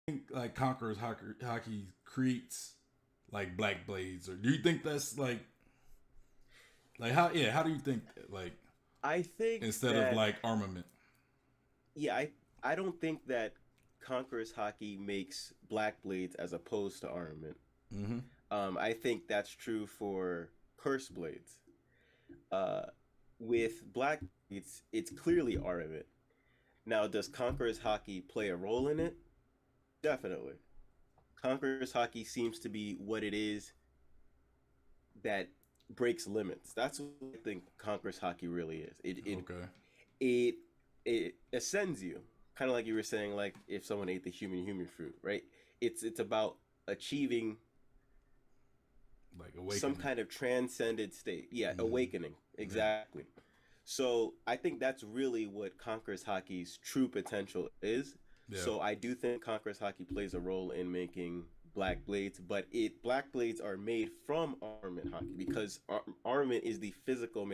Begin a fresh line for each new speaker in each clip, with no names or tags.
think like Conqueror's hockey creates like black blades, or do you think that's like how? Yeah, how do you think like
I think
instead of
that
like armament?
yeah, I don't think that Conqueror's hockey makes black blades as opposed to armament.
Mm-hmm.
I think that's true for curse blades. Uh, with black blades, it's clearly armament. Now, does Conqueror's hockey play a role in it? Definitely. Conqueror's hockey seems to be what it is that breaks limits. That's what I think Conqueror's hockey really is.
Okay.
It it ascends you, kind of like you were saying, like if someone ate the human fruit, right? It's about achieving
Like
some
awakening.
kind of transcended state. Yeah,
Mm-hmm.
awakening.
Yeah.
Exactly. So I think that's really what Conqueror's hockey's true potential is.
Yeah.
So I do think Conqueror's hockey plays a role in making black blades, but it black blades are made from armament hockey because armament is the physical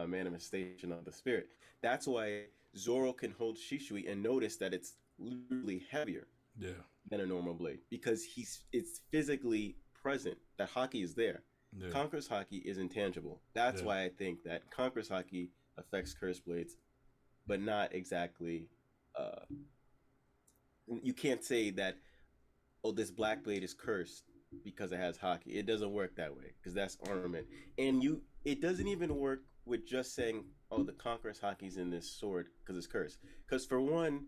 manifestation of the spirit. That's why Zoro can hold Shishui and notice that it's literally heavier
Yeah.
than a normal blade because it's physically present. That hockey is there.
Yeah.
Conqueror's hockey is intangible. That's
Yeah.
why I think that Conqueror's hockey affects curse blades, but not exactly. Uh, you can't say that this black blade is cursed because it has hockey. It doesn't work that way because that's armament, and it doesn't even work with just saying the Conqueror's hockey's in this sword because it's cursed. Because for one,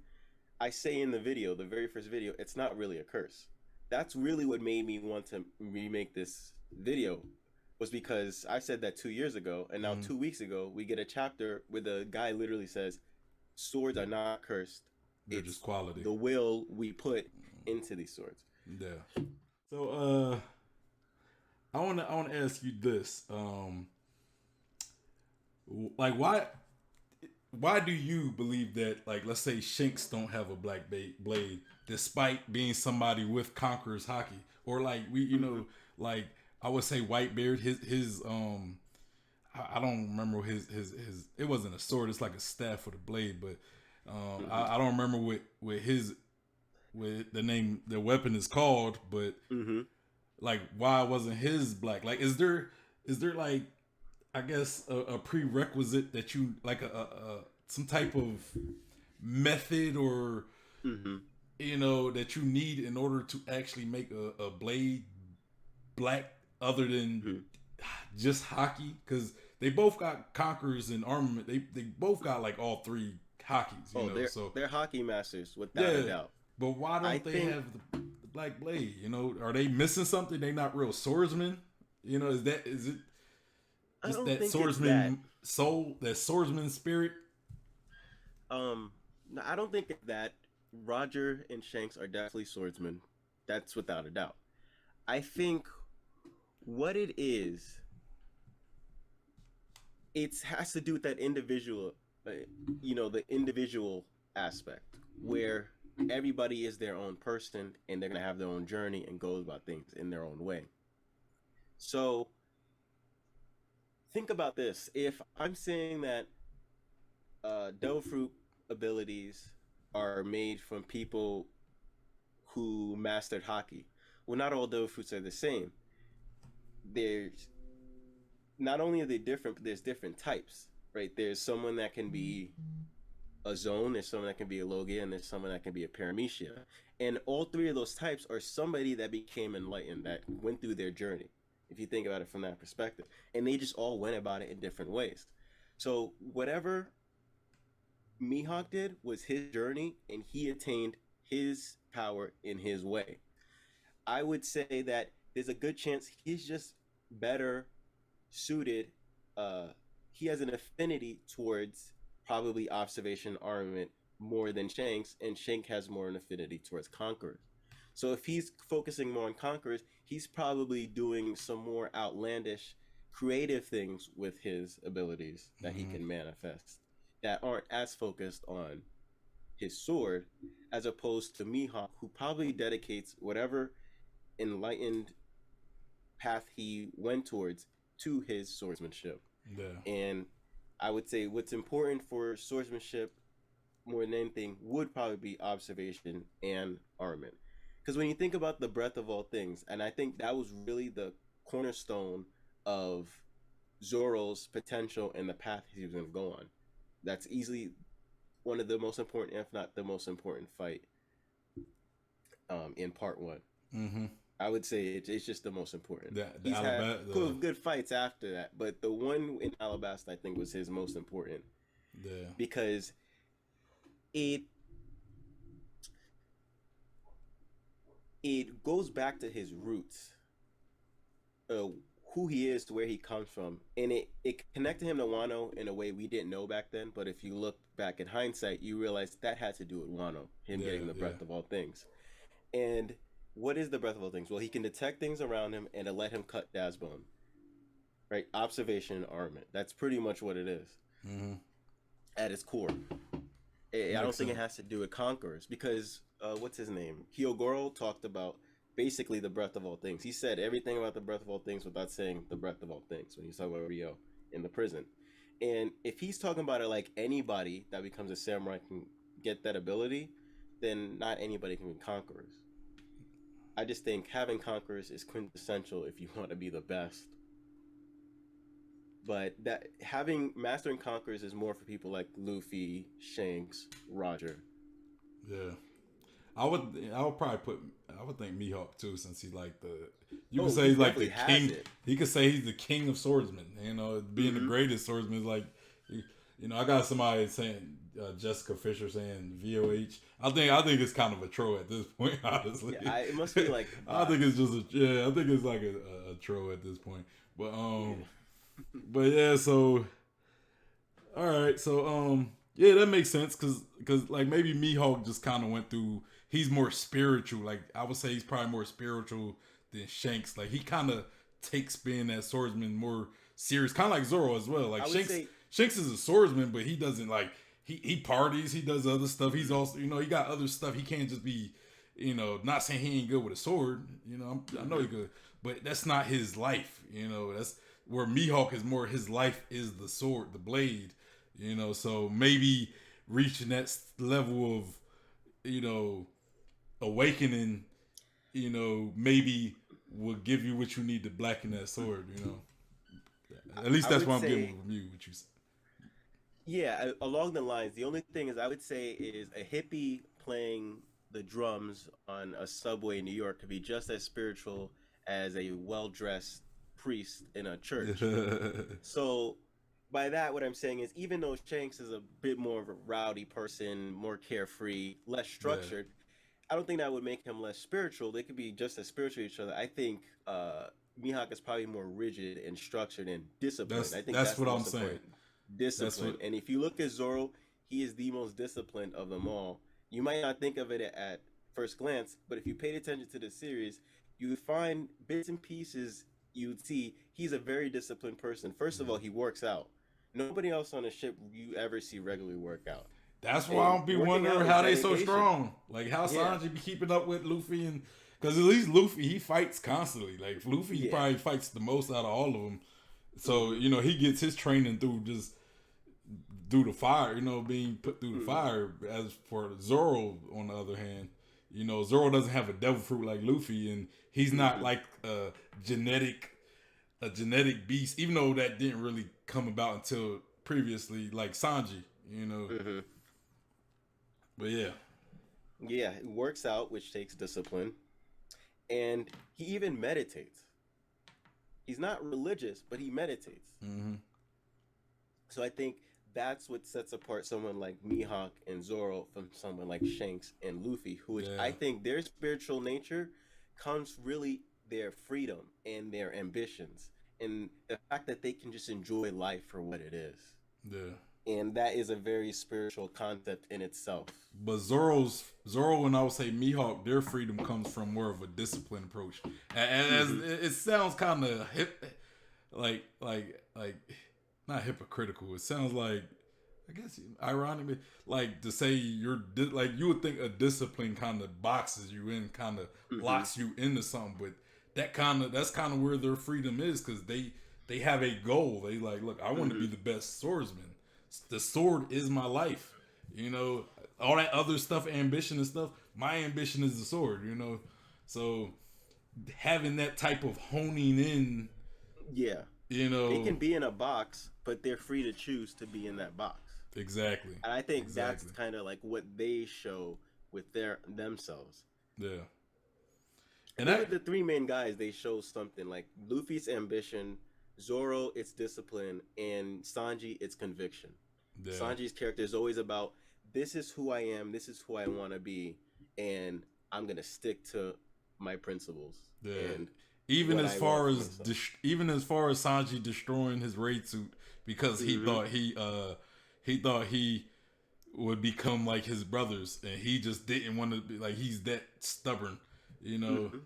I say in the video, the very first video, it's not really a curse. That's really what made me want to remake this video was because I said that 2 years ago, and now
Mm-hmm.
2 weeks ago we get a chapter where the guy literally says, "Swords are not cursed.
They're just
It's
quality.
the will we put into these swords."
Yeah. So I wanna ask you this. Like why do you believe that, like, let's say Shanks don't have a black blade despite being somebody with Conqueror's hockey, or like
Mm-hmm.
like I would say Whitebeard, his I don't remember his it wasn't a sword, it's like a staff with a blade, but
Mm-hmm.
I don't remember what his with the name the weapon is called, but
Mm-hmm.
like why wasn't his black? Like is there like, I guess, a prerequisite that you like a some type of method, or
Mm-hmm.
that you need in order to actually make a blade black, other than
Mm-hmm.
just hockey? Because they both got conquerors and armament. They both got like all three hockeys,
Oh,
so
they're hockey masters without a
yeah.
doubt.
But why
I
don't they
think
have the black blade? Are they missing something? They not real swordsmen? Is it
I
just
don't
that
think it's that.
swordsman soul, that swordsman spirit?
Um, no, I don't think that Roger and Shanks are definitely swordsmen. That's without a doubt. I think what it is, it has to do with that individual, uh, the individual aspect where everybody is their own person and they're gonna have their own journey and goes about things in their own way. So think about this: if I'm saying that devil fruit abilities are made from people who mastered hockey. Well, not all devil fruits are the same. There's not only are they different, but there's different types, right? There's someone that can be a zone, there's someone that can be a logia, and there's someone that can be a paramecia. And all three of those types are somebody that became enlightened, that went through their journey, if you think about it from that perspective. And they just all went about it in different ways. So whatever Mihawk did was his journey, and he attained his power in his way. I would say that there's a good chance he's just better suited. Uh, he has an affinity towards probably observation armament more than Shanks, and Shank has more an affinity towards conquerors. So if he's focusing more on conquerors, he's probably doing some more outlandish, creative things with his abilities that he
Mm-hmm.
can manifest that aren't as focused on his sword, as opposed to Mihawk, who probably dedicates whatever enlightened path he went towards to his swordsmanship.
Yeah.
And I would say what's important for swordsmanship more than anything would probably be observation and armament. Because when you think about the breadth of all things, and I think that was really the cornerstone of Zoro's potential and the path he was going to go on. That's easily one of the most important, if not the most important fight in part one.
Mm-hmm.
I would say it's just the most important.
The
He's had good fights after that, but the one in Alabasta I think was his most important.
Yeah.
Because it goes back to his roots, who he is, to where he comes from, and it connected him to Wano in a way we didn't know back then. But if you look back in hindsight, you realize that had to do with Wano, him getting the breath of all things. And what is the breath of all things? Well, he can detect things around him and to let him cut Daz's bone. Right? Observation and armament. That's pretty much what it is.
Mm-hmm.
At its core. I don't think it has to do with conquerors, because what's his name? Hyogoro talked about basically the breath of all things. He said everything about the breath of all things without saying the breath of all things when he's talking about Ryo in the prison. And if he's talking about it like anybody that becomes a samurai can get that ability, then not anybody can be conquerors. I just think having conquerors is quintessential if you want to be the best. But that mastering conquerors is more for people like Luffy, Shanks, Roger.
Yeah, I would think Mihawk too, since he's like you could say he's like the king. He could say he's the king of swordsmen. You know, being the greatest swordsman is like, you know, I got somebody saying Jessica Fisher saying VOH. I think it's kind of a troll at this point, honestly.
Yeah, it must be like.
I think it's just I think it's like a troll at this point. But but yeah, so all right, so yeah, that makes sense because like maybe Mihawk just kind of went through. He's more spiritual. Like I would say, he's probably more spiritual than Shanks. Like he kind of takes being that swordsman more serious, kind of like Zoro as well. Like Shanks is a swordsman, but he doesn't like he parties. He does other stuff. He's also, you know, he got other stuff. He can't just be, you know, not saying he ain't good with a sword. You know, I know he good, but that's not his life. You know, that's where Mihawk is more. His life is the sword, the blade. You know, so maybe reaching that level of, you know, awakening, you know, maybe will give you what you need to blacken that sword. You know, at least that's what I'm getting from you. What you said.
Yeah, along the lines. The only thing is, I would say, is a hippie playing the drums on a subway in New York could be just as spiritual as a well-dressed priest in a church. So by that, what I'm saying is, even though Shanks is a bit more of a rowdy person, more carefree, less structured, I don't think that would make him less spiritual. They could be just as spiritual to each other. I think Mihawk is probably more rigid and structured and disciplined. I think
that's what I'm saying.
Discipline. And if you look at Zoro, he is the most disciplined of them all. You might not think of it at first glance, but if you paid attention to the series, you would find bits and pieces. You would see he's a very disciplined person. First of all, he works out. Nobody else on the ship you ever see regularly work out.
That's why I'll be wondering how they so strong. Like how Sanji be keeping up with Luffy, and because at least Luffy, he fights constantly. Like Luffy probably fights the most out of all of them. So you know he gets his training through the fire. You know, being put through the fire. As for Zoro, on the other hand, you know Zoro doesn't have a devil fruit like Luffy, and he's not like a genetic beast. Even though that didn't really come about until previously, like Sanji. You know. But yeah,
it works out, which takes discipline, and he even meditates. He's not religious, but he meditates. So I think that's what sets apart someone like Mihawk and Zoro from someone like Shanks and Luffy, which I think their spiritual nature comes really their freedom and their ambitions, and the fact that they can just enjoy life for what it is.
Yeah.
And that is a very spiritual concept in itself.
But Zoro and I would say Mihawk, their freedom comes from more of a disciplined approach. And it sounds kind of like not hypocritical. It sounds like, I guess, ironically, like to say you would think a discipline kind of boxes you in, kind of locks you into something. But that's kind of where their freedom is, because they have a goal. They like, look, I want to be the best swordsman. The sword is my life, you know. All that other stuff, ambition and stuff. My ambition is the sword, you know. So having that type of honing in,
Yeah,
you
they
know,
can be in a box, but they're free to choose to be in that box.
exactly,
And I think that's
exactly,
kind of like what they show with their themselves.
yeah,
I
and
think
that,
with the three main guys, they show something like Luffy's ambition, Zoro its discipline, and Sanji its conviction.
yeah,
Sanji's character is always about this is who I am, this is who I want to be, and I'm gonna stick to my principles
yeah.
and
Even
what
as
I want
far
for
as
myself.
even as far as Sanji destroying his raid suit because
Mm-hmm.
he thought he would become like his brothers, and he just didn't want to be like he's that stubborn, you know.
Mm-hmm.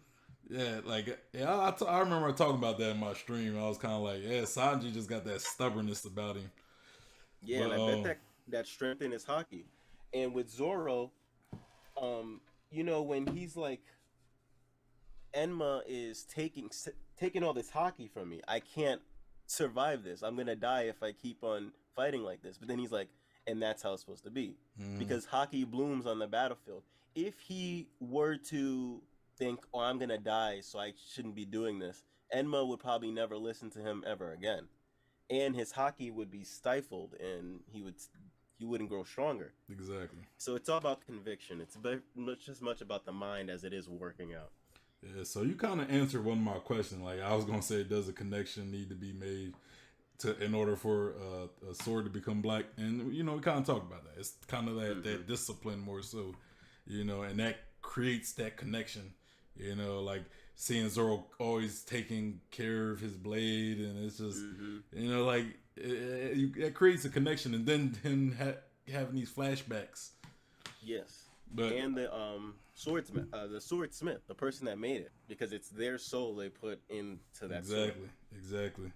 Yeah, like yeah, I remember talking about that in my stream. I was kind of like, yeah, Sanji just got that stubbornness about him.
Yeah, and
But
I bet that strengthened his hockey. And with Zoro, um, when he's like Enma is taking all this hockey from me. I can't survive this. I'm gonna die if I keep on fighting like this. But then he's like, and that's how it's supposed to be,
mm,
because hockey blooms on the battlefield. If he were to think, "Oh, I'm gonna die, so I shouldn't be doing this," Enma would probably never listen to him ever again, and his hockey would be stifled, and he wouldn't grow stronger.
exactly.
So it's all about conviction. It's much as much about the mind as it is working out.
Yeah, so you kind of answered one of my questions. Like I was gonna say, does a connection need to be made to in order for a sword to become black? And you know, we kind of talked about that. It's kind of that
Mm-hmm.
discipline more so, you know, and that creates that connection. You know, like seeing Zoro always taking care of his blade, and it's just,
Mm-hmm.
you know, like it creates a connection, and then him having these flashbacks.
Yes,
But
and the swordsmith, the person that made it, because it's their soul they put into that sword.
exactly, exactly.